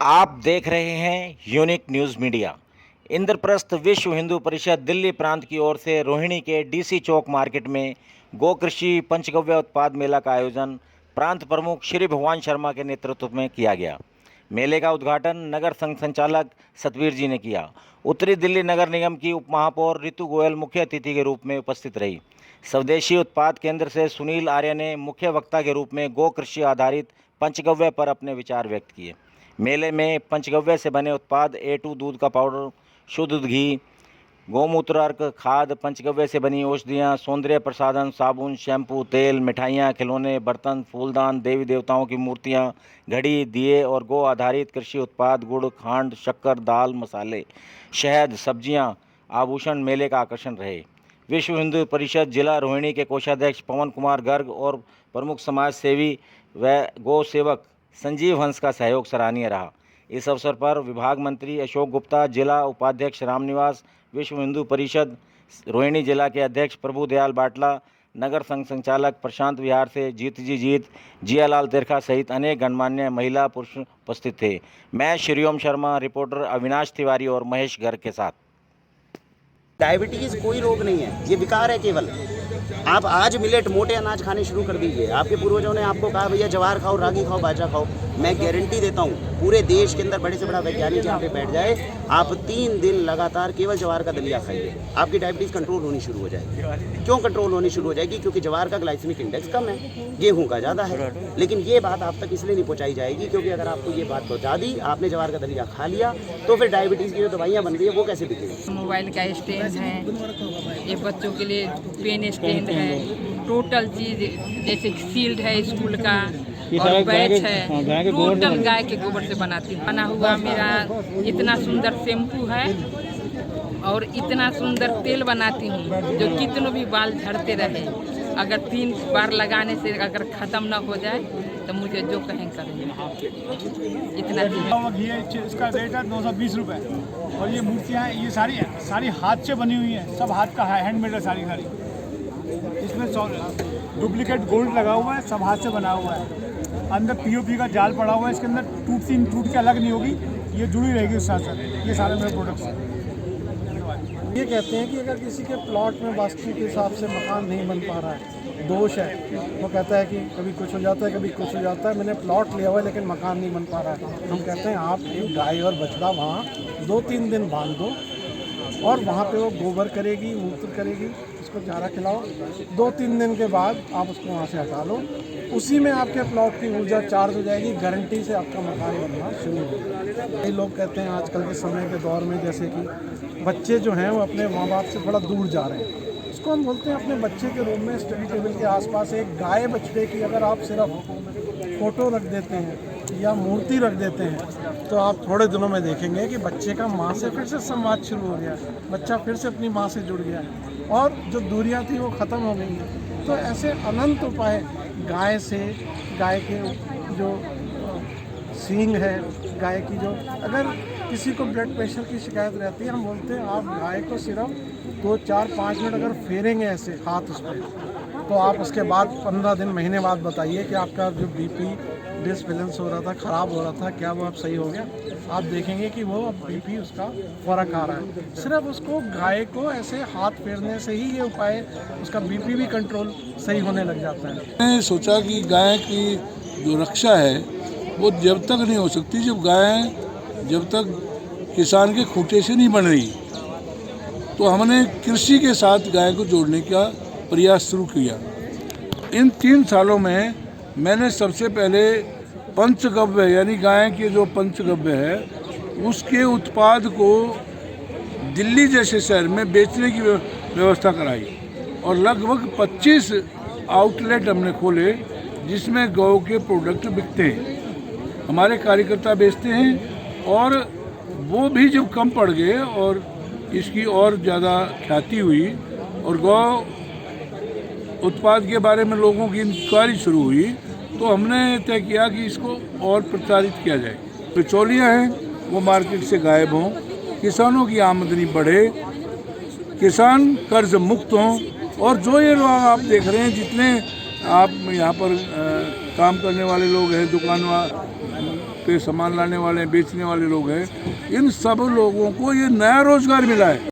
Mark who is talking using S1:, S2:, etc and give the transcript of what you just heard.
S1: आप देख रहे हैं यूनिक न्यूज़ मीडिया। इंद्रप्रस्थ विश्व हिंदू परिषद दिल्ली प्रांत की ओर से रोहिणी के डीसी चौक मार्केट में गो कृषि पंचगव्य उत्पाद मेला का आयोजन प्रांत प्रमुख श्री भगवान शर्मा के नेतृत्व में किया गया। मेले का उद्घाटन नगर संघ संचालक सतवीर जी ने किया। उत्तरी दिल्ली नगर निगम की उप महापौर रितु गोयल मुख्य अतिथि के रूप में उपस्थित रही। स्वदेशी उत्पाद केंद्र से सुनील आर्य ने मुख्य वक्ता के रूप में गो कृषि आधारित पंचगव्य पर अपने विचार व्यक्त किए। मेले में पंचगव्य से बने उत्पाद A2 दूध का पाउडर, शुद्ध घी, गोमूत्र अर्क, खाद, पंचगव्य से बनी औषधियाँ, सौंदर्य प्रसाधन, साबुन, शैम्पू, तेल, मिठाइयाँ, खिलौने, बर्तन, फूलदान, देवी देवताओं की मूर्तियाँ, घड़ी, दिए और गो आधारित कृषि उत्पाद, गुड़, खांड, शक्कर, दाल, मसाले, शहद, सब्जियाँ, आभूषण मेले का आकर्षण रहे। विश्व हिंदू परिषद जिला रोहिणी के कोषाध्यक्ष पवन कुमार गर्ग और प्रमुख समाज सेवी व गौ सेवक संजीव हंस का सहयोग सराहनीय रहा। इस अवसर पर विभाग मंत्री अशोक गुप्ता, जिला उपाध्यक्ष रामनिवास, विश्व हिंदू परिषद रोहिणी जिला के अध्यक्ष प्रभुदयाल बाटला, नगर संघ संचालक प्रशांत विहार से जीत जी जीत, जियालाल तिरखा सहित अनेक गणमान्य महिला पुरुष उपस्थित थे। मैं श्रीओम शर्मा, रिपोर्टर अविनाश तिवारी और महेश गर्ग के साथ।
S2: डायबिटीज़ कोई रोग नहीं है, ये विकार है केवल। आप आज मिलेट मोटे अनाज खाने शुरू कर दीजिए। आपके पूर्वजों ने आपको कहा भैया जवार खाओ, रागी खाओ, बाजरा खाओ। मैं गारंटी देता हूँ पूरे देश के अंदर बड़े से बड़ा वैज्ञानिक यहाँ पे बैठ जाए, आप 3 दिन लगातार केवल जवार का दलिया खाइए, आपकी डायबिटीज़ कंट्रोल होनी शुरू हो जाएगी। क्यों कंट्रोल होनी शुरू हो जाएगी? क्योंकि जवार का ग्लाइसेमिक इंडेक्स कम है, गेहूँ का ज़्यादा है। लेकिन ये बात आप तक इसलिए नहीं पहुँचाई जाएगी क्योंकि अगर आपको ये बात पहुँचा दी, आपने जवार का दलिया खा लिया, तो फिर डायबिटीज़ की जो दवाइयाँ बन रही है वो कैसे बिकेगी?
S3: मोबाइल का स्टैंड है, ये बच्चों के लिए पेन स्टैंड है, टोटल चीज जैसे शील्ड है स्कूल का और बैच है, टोटल गाय के गोबर से बनाती हूँ। बना हुआ मेरा इतना सुंदर शैम्पू है और इतना सुंदर तेल बनाती हूँ जो कितनों भी बाल झड़ते रहे, अगर 3 बार लगाने से अगर ख़त्म ना हो जाए तो मुझे जो कहें करेंगे। इतना
S4: इसका रेट है 220 रुपये। और ये मूर्तियाँ ये सारी हाथ से बनी हुई हैं, सब हाथ का हैंडमेड है सारी। इसमें डुप्लीकेट गोल्ड लगा हुआ है, सब हाथ से बना हुआ है। अंदर पीओपी का जाल पड़ा हुआ है, इसके अंदर टूट के अलग नहीं होगी, ये जुड़ी रहेगी उस साथ। ये सारे मेरे प्रोडक्ट्स हैं।
S5: ये कहते हैं कि अगर किसी के प्लॉट में वास्तु के हिसाब से मकान नहीं बन पा रहा है, दोष है, वो कहता है कि कभी कुछ हो जाता है, कभी कुछ हो जाता है, मैंने प्लॉट लिया हुआ है लेकिन मकान नहीं बन पा रहा है। हम कहते हैं आप एक गाय और बछड़ा वहाँ 2-3 दिन बांध दो और वहाँ पे वो गोबर करेगी, मूत्र करेगी, उसको चारा खिलाओ। 2-3 दिन के बाद आप उसको वहाँ से हटा लो, उसी में आपके प्लॉट की ऊर्जा चार्ज हो जाएगी, गारंटी से आपका मकान बनना शुरू हो जाएगा। कई लोग कहते हैं आजकल के समय के दौर में जैसे कि बच्चे जो हैं वो अपने माँ बाप से थोड़ा दूर जा रहे हैं, उसको हम बोलते हैं अपने बच्चे के रूम में स्टडी टेबल के आसपास एक गाय बछड़े की अगर आप सिर्फ फ़ोटो रख देते हैं या मूर्ति रख देते हैं तो आप थोड़े दिनों में देखेंगे कि बच्चे का माँ से फिर से संवाद शुरू हो गया, बच्चा फिर से अपनी माँ से जुड़ गया और जो दूरियां थी वो ख़त्म हो गई हैं। तो ऐसे अनंत उपाय गाय से, गाय के जो सींग है, गाय की जो अगर किसी को ब्लड प्रेशर की शिकायत रहती है, हम बोलते हैं आप गाय को सिर्फ 2-4-5 मिनट अगर फेरेंगे ऐसे हाथ उस पर, तो आप उसके बाद 15 दिन महीने बाद बताइए कि आपका जो बीपी डिसबैलेंस हो रहा था, ख़राब हो रहा था, क्या वो अब सही हो गया? आप देखेंगे कि वो अब बीपी उसका फ़र्क आ रहा है। सिर्फ उसको गाय को ऐसे हाथ फेरने से ही ये उपाय, उसका बीपी भी कंट्रोल सही होने लग जाता है।
S6: मैंने सोचा कि गाय की जो रक्षा है वो जब तक नहीं हो सकती जब तक किसान के खूंटे से नहीं बन रही। तो हमने कृषि के साथ गाय को जोड़ने का प्रयास शुरू किया। इन 3 सालों में मैंने सबसे पहले पंचगव्य यानी गाय के जो पंचगव्य है उसके उत्पाद को दिल्ली जैसे शहर में बेचने की व्यवस्था कराई और लगभग 25 आउटलेट हमने खोले जिसमें गौ के प्रोडक्ट बिकते हैं। हमारे कार्यकर्ता बेचते हैं और वो भी जब कम पड़ गए और इसकी और ज़्यादा ख्याति हुई और गौ उत्पाद के बारे में लोगों की इंक्वायरी शुरू हुई तो हमने तय किया कि इसको और प्रचारित किया जाए। बिचौलियाँ हैं वो मार्केट से गायब हों, किसानों की आमदनी बढ़े, किसान कर्ज मुक्त हों और जो ये लोग आप देख रहे हैं जितने आप यहाँ पर काम करने वाले लोग हैं, दुकान पे सामान लाने वाले, बेचने वाले लोग हैं, इन सब लोगों को ये नया रोजगार मिला है।